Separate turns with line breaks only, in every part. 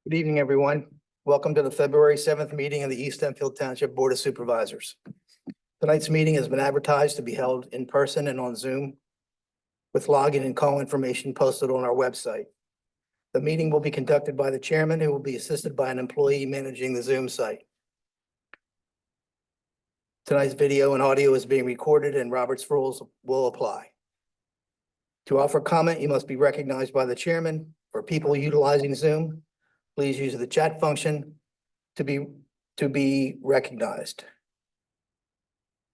Good evening, everyone. Welcome to the February 7th meeting of the East Hempfield Township Board of Supervisors. Tonight's meeting has been advertised to be held in person and on Zoom with login and call information posted on our website. The meeting will be conducted by the chairman, who will be assisted by an employee managing the Zoom site. Tonight's video and audio is being recorded and Robert's rules will apply. To offer comment, you must be recognized by the chairman. For people utilizing Zoom, please use the chat function to be recognized.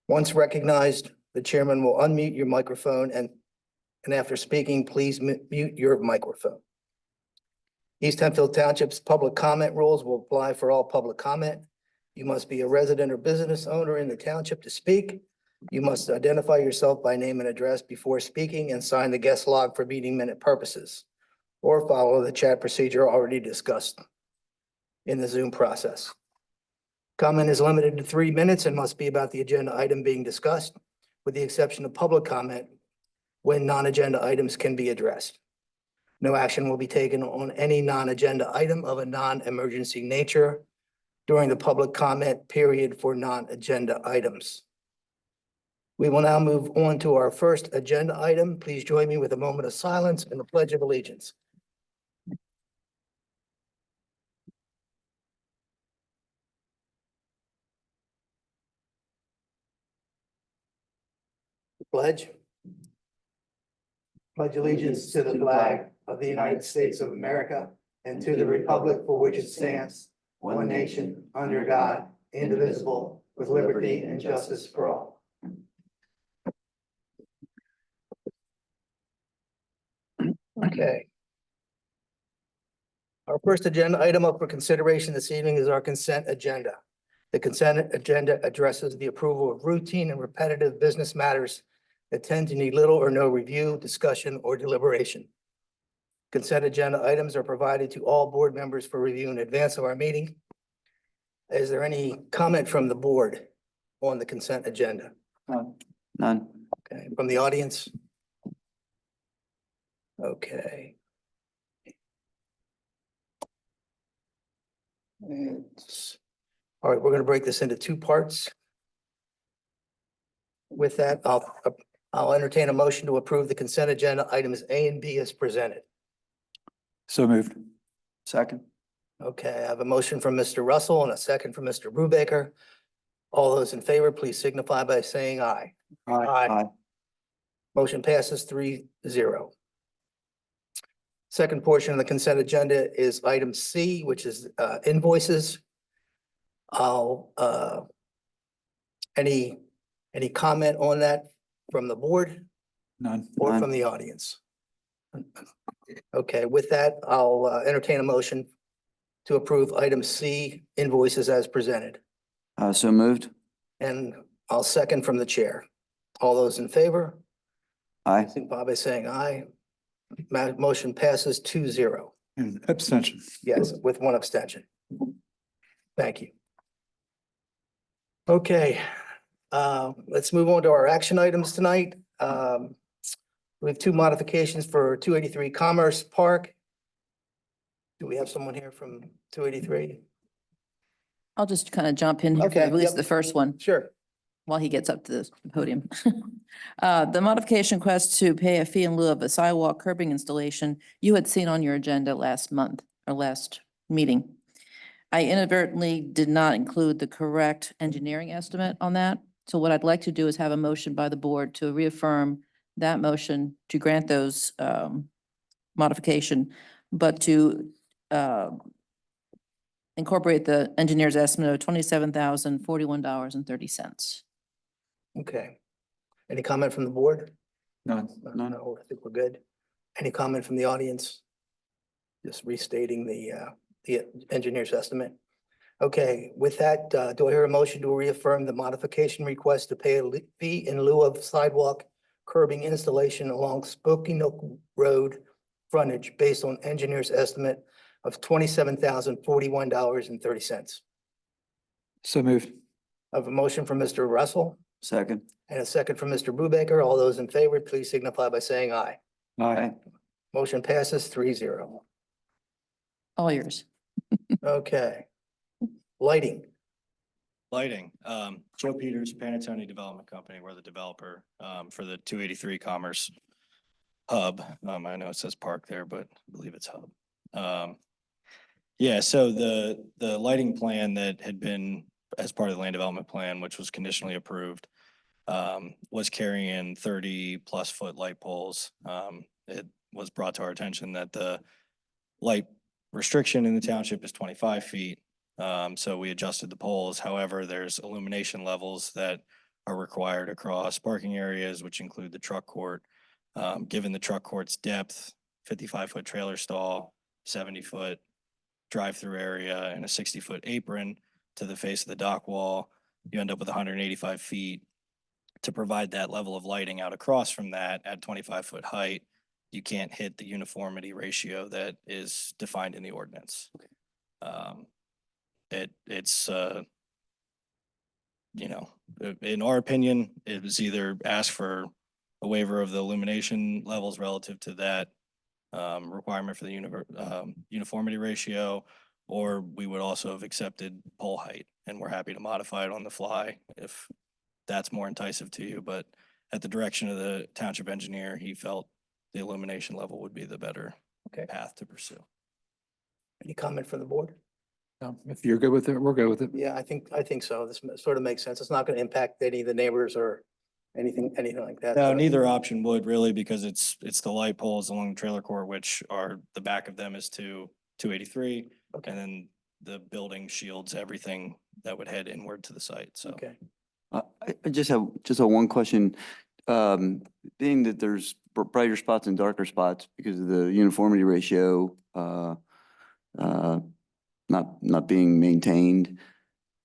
Once recognized, the chairman will unmute your microphone and after speaking, please mute your microphone. East Hempfield Township's public comment rules will apply for all public comment. You must be a resident or business owner in the township to speak. You must identify yourself by name and address before speaking and sign the guest log for meeting minute purposes, or follow the chat procedure already discussed in the Zoom process. Comment is limited to 3 minutes and must be about the agenda item being discussed, with the exception of public comment when non-agenda items can be addressed. No action will be taken on any non-agenda item of a non-emergency nature during the public comment period for non-agenda items. We will now move on to our first agenda item. Please join me with a moment of silence and the Pledge of Allegiance. Pledge. Pledge allegiance to the flag of the United States of America and to the republic for which it stands, one nation, under God, indivisible, with liberty and justice for all. Okay. Our first agenda item up for consideration this evening is our consent agenda. The consent agenda addresses the approval of routine and repetitive business matters that tend to need little or no review, discussion, or deliberation. Consent agenda items are provided to all board members for review in advance of our meeting. Is there any comment from the board on the consent agenda?
None.
Okay, from the audience? Okay. All right, we're going to break this into two parts. With that, I'll entertain a motion to approve the consent agenda items A and B as presented.
So moved. Second.
Okay, I have a motion from Mr. Russell and a second from Mr. Brubaker. All those in favor, please signify by saying aye. Aye. Motion passes 3-0. Second portion of the consent agenda is item C, which is invoices. Any comment on that from the board
None.
or from the audience? Okay, with that, I'll entertain a motion to approve item C, invoices as presented.
So moved.
And I'll second from the chair. All those in favor?
Aye.
Signify by saying aye. Motion passes 2-0.
And abstention.
Yes, with one abstention. Thank you. Okay, let's move on to our action items tonight. We have two modifications for 283 Commerce Park. Do we have someone here from 283?
I'll just kind of jump in here for
Okay,
at least
yep.
the first one
Sure.
while he gets up to the podium. The modification request to pay a fee in lieu of a sidewalk curbing installation you had seen on your agenda last month or last meeting. I inadvertently did not include the correct engineering estimate on that. So what I'd like to do is have a motion by the board to reaffirm that motion to grant those modification, but to incorporate the engineer's estimate of $27,041.30.
Okay. Any comment from the board?
None.
No, I think we're good. Any comment from the audience? Just restating the engineer's estimate. Okay, with that, do I hear a motion to reaffirm the modification request to pay a fee in lieu of sidewalk curbing installation along Spokane Road frontage based on engineer's estimate of $27,041.30?
So moved.
I have a motion from Mr. Russell
Second.
and a second from Mr. Brubaker. All those in favor, please signify by saying aye.
Aye.
Motion passes 3-0.
All yours.
Okay. Lighting.
Lighting, Joe Peters, Panatone Development Company, we're the developer, for the 283 Commerce Hub. I know it says park there, but I believe it's hub. Yeah, so the lighting plan that had been as part of the land development plan, which was conditionally approved, was carrying 30+ foot light poles. It was brought to our attention that the light restriction in the township is 25 feet. So we adjusted the poles. However, there's illumination levels that are required across parking areas, which include the truck court. Given the truck court's depth, 55-foot trailer stall, 70-foot drive-through area, and a 60-foot apron to the face of the dock wall, you end up with 185 feet. To provide that level of lighting out across from that at 25-foot height, you can't hit the uniformity ratio that is defined in the ordinance. It's in our opinion, it was either ask for a waiver of the illumination levels relative to that requirement for the uniformity ratio, or we would also have accepted pole height, and we're happy to modify it on the fly if that's more enticing to you. But at the direction of the township engineer, he felt the illumination level would be the better path to pursue.
Any comment from the board?
No, if you're good with it, we're good with it.
Yeah, I think so. This sort of makes sense. It's not going to impact any of the neighbors or anything like that.
No, neither option would really, because it's the light poles along the trailer court, which are, the back of them is to 283.
Okay.
And then the building shields everything that would head inward to the site, so.
Okay.
I just have one question. Being that there's brighter spots and darker spots because of the uniformity ratio, not being maintained,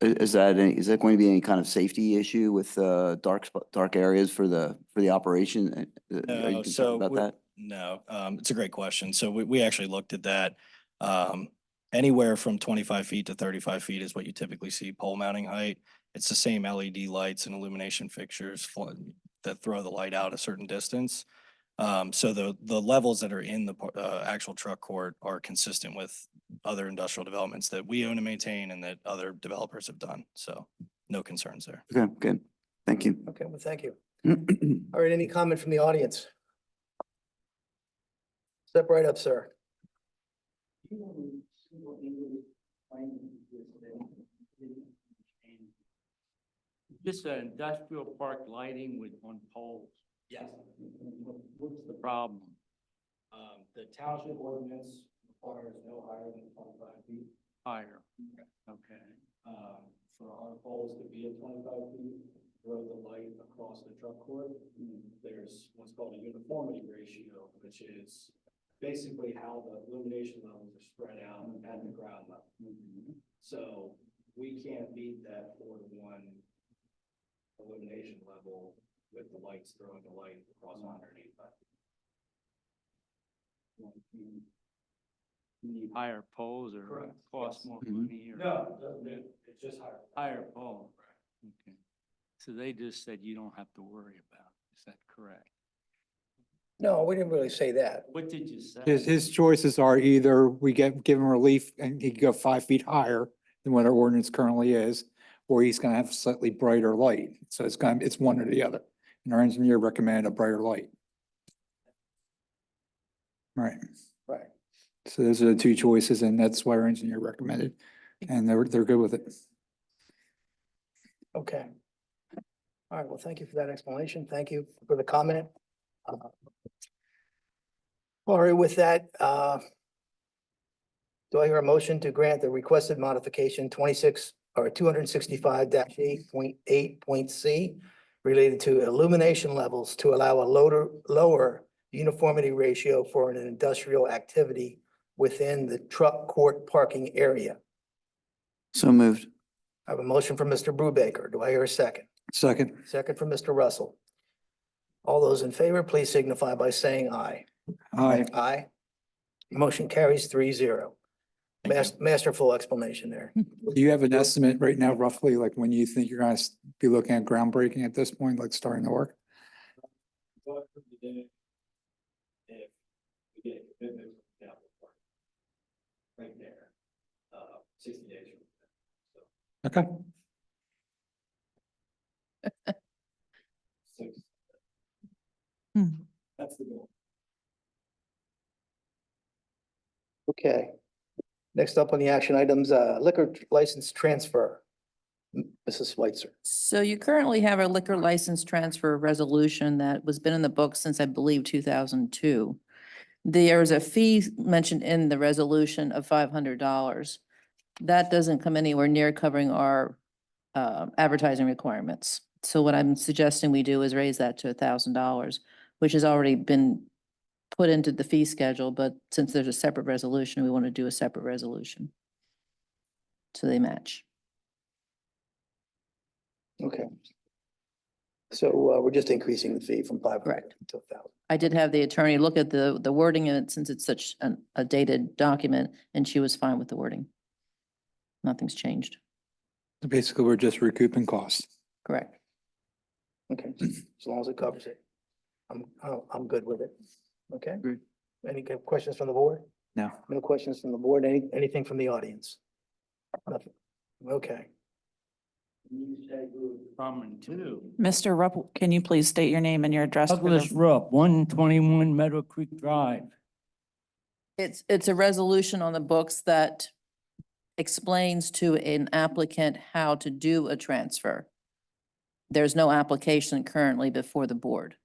is that going to be any kind of safety issue with dark areas for the operation? Are you concerned about that?
No, it's a great question. So we actually looked at that. Anywhere from 25 feet to 35 feet is what you typically see pole mounting height. It's the same LED lights and illumination fixtures that throw the light out a certain distance. So the levels that are in the actual truck court are consistent with other industrial developments that we own and maintain and that other developers have done. So no concerns there.
Okay, good. Thank you.
Okay, well, thank you. All right, any comment from the audience? Step right up, sir.
Just an industrial park lighting with on poles.
Yes.
What's the problem?
The township ordinance requires no higher than 25 feet.
Higher. Okay.
For our poles to be at 25 feet, throw the light across the truck court. There's what's called a uniformity ratio, which is basically how the illumination levels are spread out at the ground level. So we can't meet that 4:1 illumination level with the lights throwing the light across 185 feet.
You need higher poles or
Correct.
cost
Yes.
more
Mhm.
money or?
No, it doesn't. It's just higher.
Higher pole. Okay. So they just said you don't have to worry about it. Is that correct?
No, we didn't really say that.
What did you say?
His choices are either we give him relief and he can go 5 feet higher than what our ordinance currently is, or he's gonna have slightly brighter light. So it's one or the other. And our engineer recommended a brighter light. Right.
Right.
So those are the two choices, and that's why our engineer recommended, and they're good with it.
Okay. All right, well, thank you for that explanation. Thank you for the comment. All right, with that, do I hear a motion to grant the requested modification 265-8.8.c related to illumination levels to allow a lower uniformity ratio for an industrial activity within the truck court parking area?
So moved.
I have a motion from Mr. Brubaker. Do I hear a second?
Second.
Second from Mr. Russell. All those in favor, please signify by saying aye.
Aye.
Aye. Motion carries 3-0. Masterful explanation there.
Do you have an estimate right now roughly, like when you think you're gonna be looking at groundbreaking at this point, like starting to work?
If we get a commitment from the capital partner right there, 60 days.
Okay.
That's the goal.
Okay. Next up on the action items, liquor license transfer. Mrs. Switzer.
So you currently have a liquor license transfer resolution that was been in the book since I believe 2002. There is a fee mentioned in the resolution of $500. That doesn't come anywhere near covering our advertising requirements. So what I'm suggesting we do is raise that to $1,000, which has already been put into the fee schedule, but since there's a separate resolution, we want to do a separate resolution. So they match.
Okay. So we're just increasing the fee from 500
Correct.
to 1,000.
I did have the attorney look at the wording in it since it's such a dated document, and she was fine with the wording. Nothing's changed.
Basically, we're just recouping costs.
Correct.
Okay, as long as it covers it. I'm good with it. Okay?
Good.
Any questions from the board?
No.
No questions from the board? Anything from the audience? Nothing. Okay.
From and to.
Mr. Rupp, can you please state your name and your address? for the-
Douglas Rupp, 121 Meadow Creek Drive.
It's a resolution on the books that explains to an applicant how to do a transfer. There's no application currently before the board.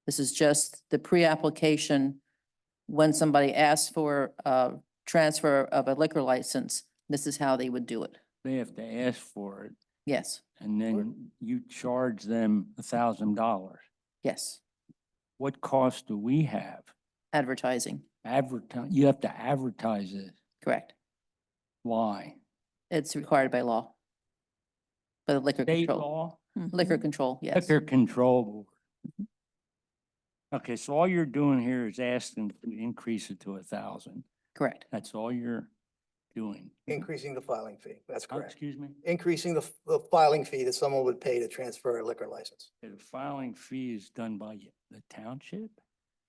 This is just the pre-application. When somebody asks for a transfer of a liquor license, this is how they would do it.
They have to ask for it,
Yes,
and then you charge them $1,000.
yes,
What cost do we have?
advertising,
You have to advertise it.
correct.
Why?
It's required by law. By the liquor
State
control,
law?
liquor control, yes.
Liquor Control Board. Okay, so all you're doing here is asking to increase it to 1,000.
Correct.
That's all you're doing.
Increasing the filing fee. That's
Oh,
correct.
excuse me?
Increasing the filing fee that someone would pay to transfer a liquor license.
The filing fee is done by the township?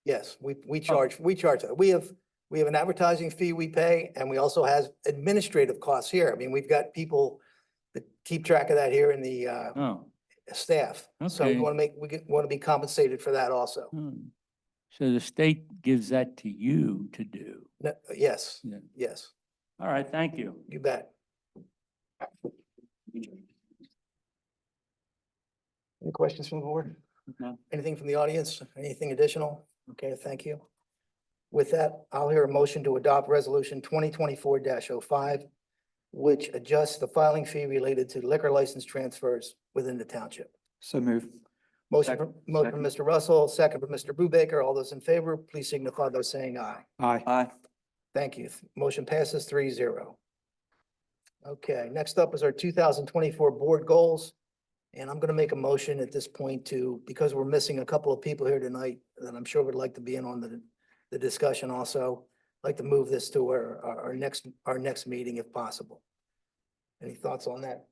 Yes, we charge that. We have an advertising fee we pay, and we also have administrative costs here. I mean, we've got people that keep track of that here in the
Oh.
staff. So we
Okay.
want to be compensated for that also.
So the state gives that to you to do?
No, yes,
Yeah.
yes,
All right, thank you.
you bet. Any questions from the board?
No.
Anything from the audience? Anything additional? Okay, thank you. With that, I'll hear a motion to adopt resolution 2024-05, which adjusts the filing fee related to liquor license transfers within the township.
So move.
Motion from Mr. Russell, second from Mr. Brubaker. All those in favor, please signify by saying aye.
Aye.
Aye.
Thank you. Motion passes 3-0. Okay, next up is our 2024 board goals. And I'm going to make a motion at this point because we're missing a couple of people here tonight that I'm sure would like to be in on the discussion also. I'd like to move this to our next meeting if possible. Any thoughts on that?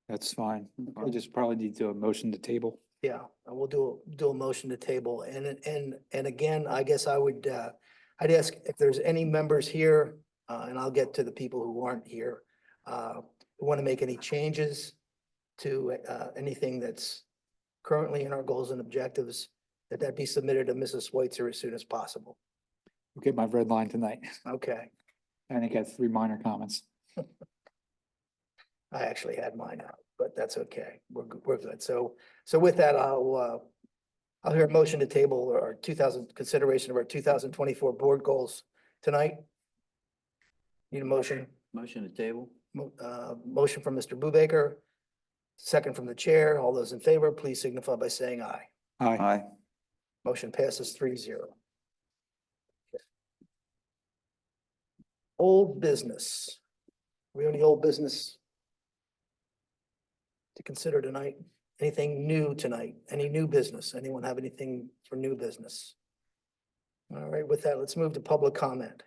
That's fine. We just probably need to do a motion to table.
Yeah, we'll do a motion to table. And again, I guess I'd ask if there's any members here, and I'll get to the people who aren't here, who want to make any changes to anything that's currently in our goals and objectives, that be submitted to Mrs. Switzer as soon as possible.
We'll get my red line tonight.
Okay,
And I got 3 minor comments.
I actually had mine out, but that's okay. We're good. So with that, I'll hear a motion to table our consideration of our 2024 board goals tonight. Need a motion?
Motion to table?
Motion from Mr. Brubaker, second from the chair. All those in favor, please signify by saying aye.
Aye.
Aye.
Motion passes 3-0. Old business. We have any old business to consider tonight? Anything new tonight? Any new business? Anyone have anything for new business? All right, with that, let's move to public comment.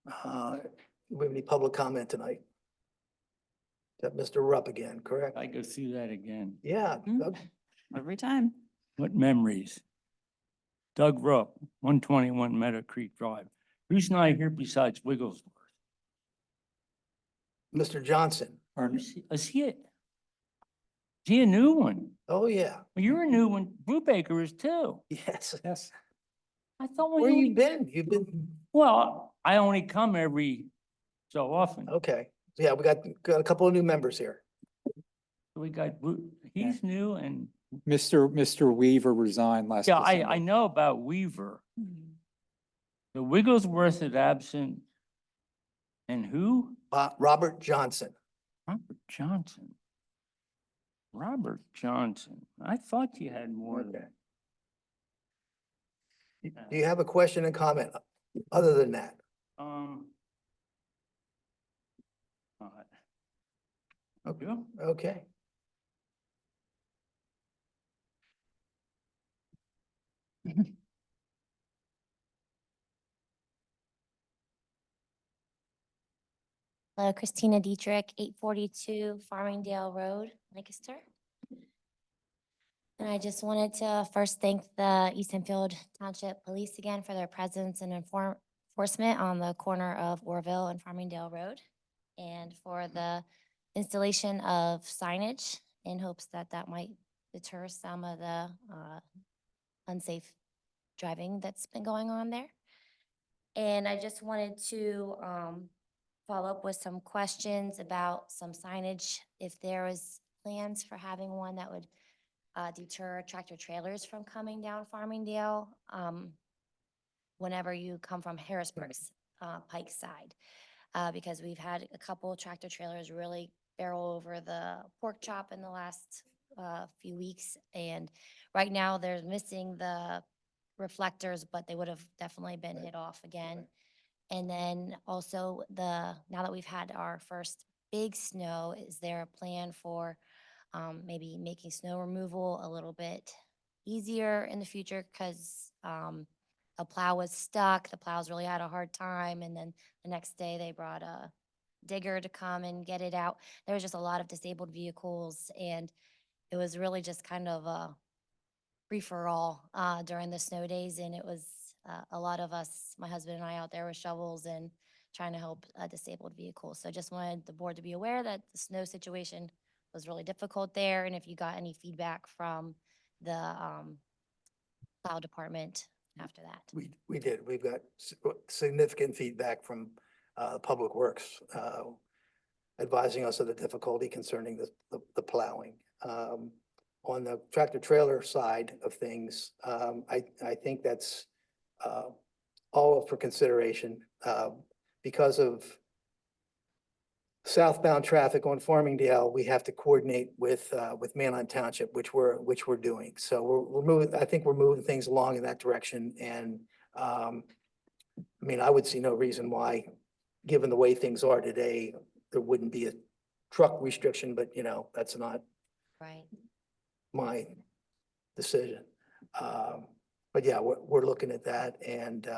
Do we have any public comment tonight? Is that Mr. Rupp again, correct?
I go through that again.
Yeah.
Mm.
Doug?
Every time.
What memories? Doug Rupp, 121 Meadow Creek Drive. Who's not here besides Wigglesworth?
Mr. Johnson.
Or-
Is he a new one?
Oh, yeah.
Well, you're a new one. Brubaker is too.
Yes.
Yes.
I thought
Where
we,
you been? You've been,
well, I only come every so often.
okay. Yeah, we got a couple of new members here.
We got, he's new and,
Mr. Weaver resigned last
yeah,
December.
I know about Weaver. The Wigglesworth is absent. And who?
Robert Johnson.
Robert Johnson. Robert Johnson. I thought you had more than.
Do you have a question and comment other than that?
Okay.
Okay.
Hello, Christina Dietrich, 842 Farmingdale Road, Lancaster. And I just wanted to first thank the East Hempfield Township Police again for their presence and enforcement on the corner of Orville and Farmingdale Road, and for the installation of signage in hopes that that might deter some of the unsafe driving that's been going on there. And I just wanted to follow up with some questions about some signage, if there was plans for having one that would deter tractor trailers from coming down Farmingdale whenever you come from Harrisburg's Pike side. Because we've had a couple of tractor trailers really barrel over the pork chop in the last few weeks. And right now they're missing the reflectors, but they would have definitely been hit off again. And then also now that we've had our first big snow, is there a plan for maybe making snow removal a little bit easier in the future? Because a plow was stuck, the plows really had a hard time, and then the next day they brought a digger to come and get it out. There was just a lot of disabled vehicles, and it was really just kind of a free-for-all during the snow days, and it was a lot of us, my husband and I, out there with shovels and trying to help disabled vehicles. So I just wanted the board to be aware that the snow situation was really difficult there, and if you got any feedback from the plow department after that.
We did. We've got significant feedback from Public Works advising us of the difficulty concerning the plowing. On the tractor trailer side of things, I think that's all up for consideration because of southbound traffic on Farmingdale. We have to coordinate with Manheim Township, which we're doing. So we're moving. I think we're moving things along in that direction. And I mean, I would see no reason why, given the way things are today, there wouldn't be a truck restriction. But you know, that's not
Right.
my decision. But yeah, we're looking at that, and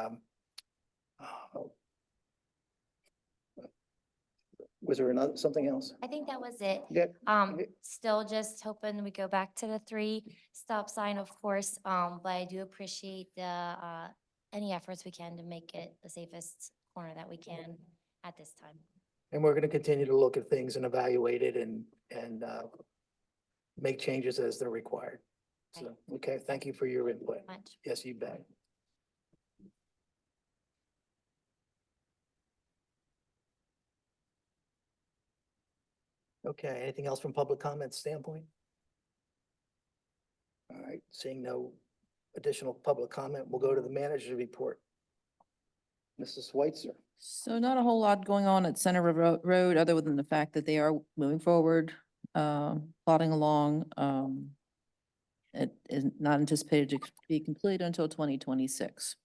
was there something else?
I think that was it.
Yeah.
Still just hoping we go back to the 3 stop sign, of course. But I do appreciate the any efforts we can to make it the safest corner that we can at this time.
And we're going to continue to look at things and evaluate it and make changes as they're required. So, okay, thank you for your input.
Much.
Yes, you bet. Okay, anything else from public comment standpoint? All right, seeing no additional public comment, we'll go to the manager's report. Mrs. Schweitzer.
So not a whole lot going on at Center Road, other than the fact that they are moving forward, plodding along. It is not anticipated to be complete until 2026.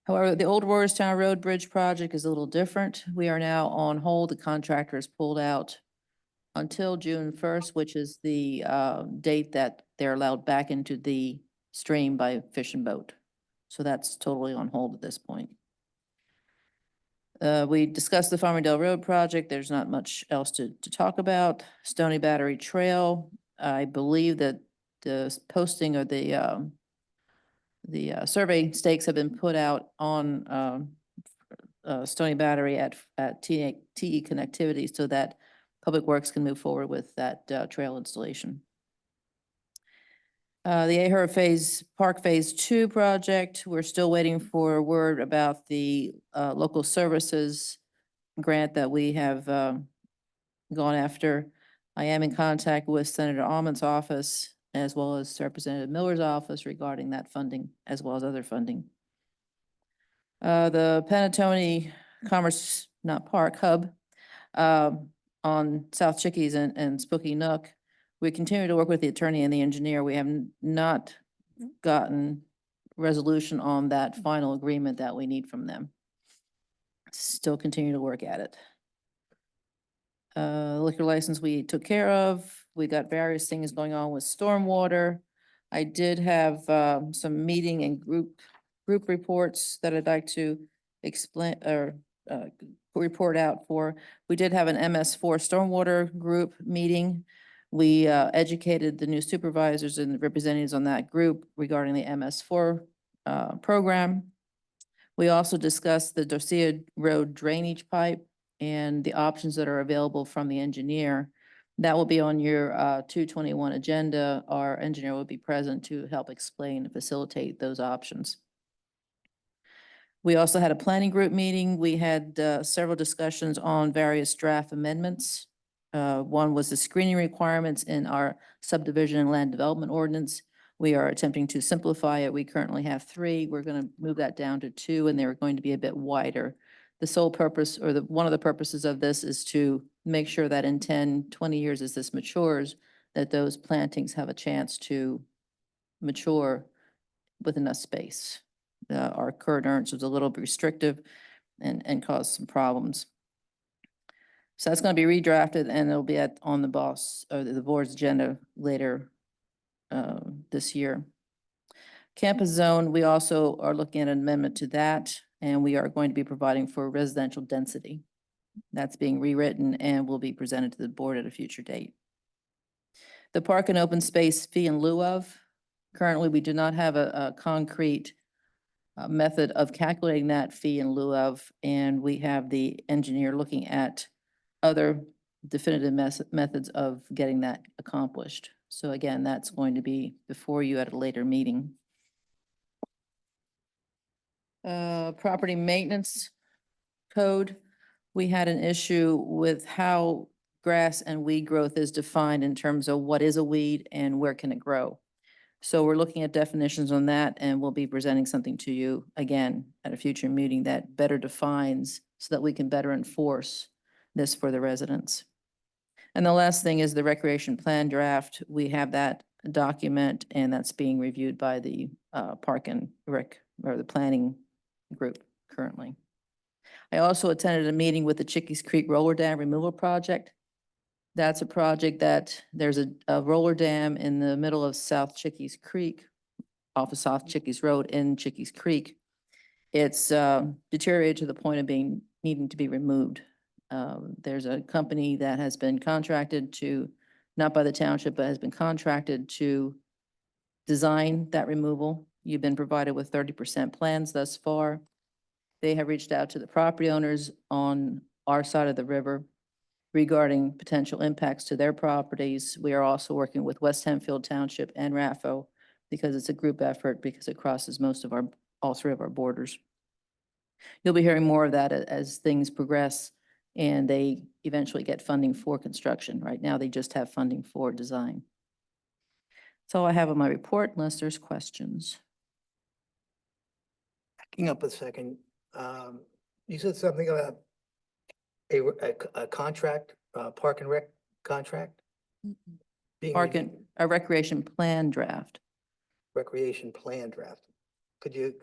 However, the old Roarstown Road Bridge project is a little different. We are now on hold. The contractor is pulled out until June 1st, which is the date that they're allowed back into the stream by fish and boat. So that's totally on hold at this point. We discussed the Farmingdale Road project. There's not much else to talk about. Stony Battery Trail, I believe that the posting of the survey stakes have been put out on Stony Battery at TE Connectivity so that Public Works can move forward with that trail installation. The Ahern Park Phase 2 project, we're still waiting for word about the local services grant that we have gone after. I am in contact with Senator Almond's office as well as Representative Miller's office regarding that funding as well as other funding. The Panettone Commerce, not Park Hub, on South Chickies and Spooky Nook. We continue to work with the attorney and the engineer. We have not gotten resolution on that final agreement that we need from them. Still continue to work at it. Liquor license we took care of. We got various things going on with stormwater. I did have some meeting and group reports that I'd like to explain or report out for. We did have an MS4 stormwater group meeting. We educated the new supervisors and the representatives on that group regarding the MS4 program. We also discussed the Dorsia Road drainage pipe and the options that are available from the engineer. That will be on your 221 agenda. Our engineer will be present to help explain and facilitate those options. We also had a planning group meeting. We had several discussions on various draft amendments. One was the screening requirements in our subdivision and land development ordinance. We are attempting to simplify it. We currently have 3. We're going to move that down to 2, and they're going to be a bit wider. The sole purpose or one of the purposes of this is to make sure that in 10, 20 years as this matures, that those plantings have a chance to mature with enough space. Our current ordinance was a little bit restrictive and caused some problems. So that's going to be redrafted and it'll be on the board's agenda later this year. Campus zone, we also are looking at an amendment to that, and we are going to be providing for residential density. That's being rewritten and will be presented to the board at a future date. The park and open space fee in lieu of, currently we do not have a concrete method of calculating that fee in lieu of, and we have the engineer looking at other definitive methods of getting that accomplished. So again, that's going to be before you at a later meeting. Property maintenance code. We had an issue with how grass and weed growth is defined in terms of what is a weed and where can it grow. So we're looking at definitions on that, and we'll be presenting something to you again at a future meeting that better defines so that we can better enforce this for the residents. And the last thing is the recreation plan draft. We have that document, and that's being reviewed by the Park and Rec, or the planning group currently. I also attended a meeting with the Chickies Creek Roller Dam Removal Project. That's a project that there's a roller dam in the middle of South Chickies Creek, off of South Chickies Road in Chickies Creek. It's deteriorated to the point of needing to be removed. There's a company that has been contracted to, not by the township, but has been contracted to design that removal. You've been provided with 30% plans thus far. They have reached out to the property owners on our side of the river regarding potential impacts to their properties. We are also working with West Hempfield Township and RAFO because it's a group effort, because it crosses all 3 of our borders. You'll be hearing more of that as things progress and they eventually get funding for construction. Right now, they just have funding for design. That's all I have on my report, unless there's questions.
Backing up a second, you said something about a contract, Park and Rec contract? Being
Park
reviewed?
and a recreation plan draft.
Recreation plan draft. Could you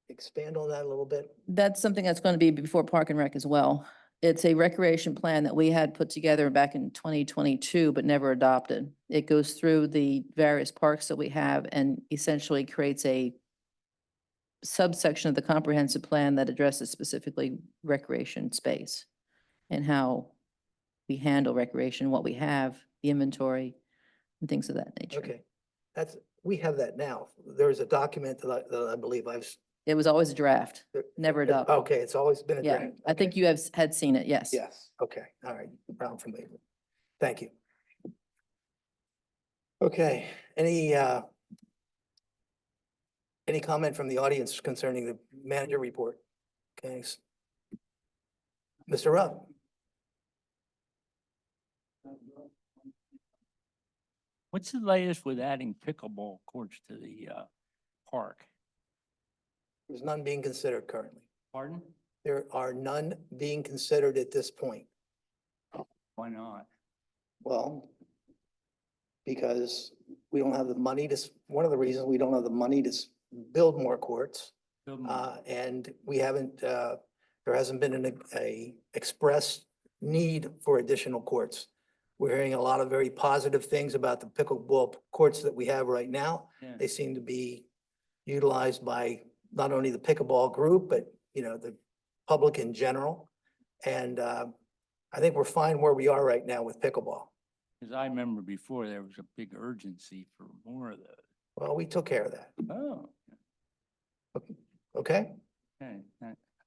expand on that a little bit?
That's something that's going to be before Park and Rec as well. It's a recreation plan that we had put together back in 2022, but never adopted. It goes through the various parks that we have and essentially creates a subsection of the comprehensive plan that addresses specifically recreation space and how we handle recreation, what we have, the inventory, and things of that nature.
Okay, we have that now. There's a document that I believe I've
It was always a draft, never adopted.
Okay, it's always been a
Yeah,
draft.
I think
Okay.
you have, had seen it, yes.
Yes, okay, all right, I'm familiar. Thank you. Okay, any comment from the audience concerning the manager report? Okay. Mr. Rupp?
What's the latest with adding pickleball courts to the park?
There's none being considered currently.
Pardon?
There are none being considered at this point.
Why not?
Well, because we don't have the money to, one of the reasons we don't have the money to build more courts.
Build more.
And we haven't, there hasn't been a express need for additional courts. We're hearing a lot of very positive things about the pickleball courts that we have right now.
Yeah.
They seem to be utilized by not only the pickleball group, but, you know, the public in general. And I think we're fine where we are right now with pickleball.
Because I remember before there was a big urgency for more of those.
Well, we took care of that.
Oh,
Okay?
okay.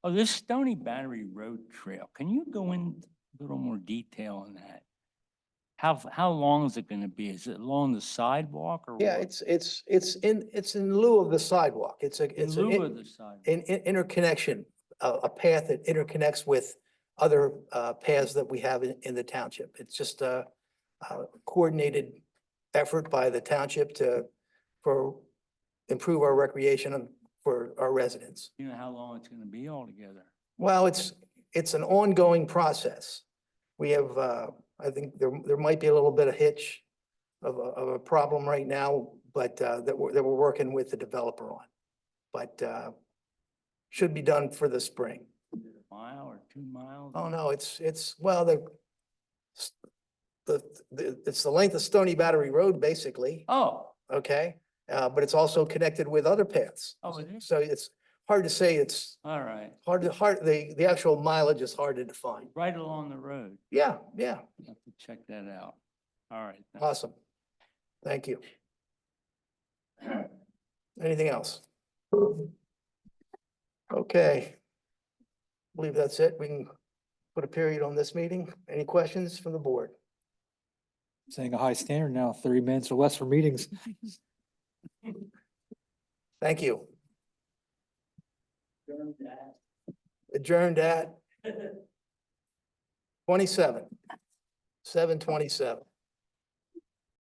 Oh, this Stony Battery Road Trail, can you go in a little more detail on that? How long is it gonna be? Is it along the sidewalk or?
Yeah,
what?
it's in lieu of the sidewalk. It's
In
an
lieu of the sidewalk?
interconnection, a path that interconnects with other paths that we have in the township. It's just a coordinated effort by the township for improve our recreation and for our residents.
You know how long it's gonna be altogether?
Well, it's an ongoing process. We have, I think there might be a little bit of hitch of a problem right now, but that we're working with the developer on. But should be done for the spring.
Is it a mile or 2 miles?
Oh, no, well, it's the length of Stony Battery Road, basically,
Oh,
okay? But it's also connected with other paths.
oh, it is?
So it's hard to say, it's
All right,
the actual mileage is hard to define.
right along the road.
Yeah,
Have to check that out. All right.
awesome. Thank you. Anything else? Okay. I believe that's it. We can put a period on this meeting. Any questions from the board?
Setting a high standard now, 30 minutes or less for meetings.
Thank you. Adjourned at 7:27.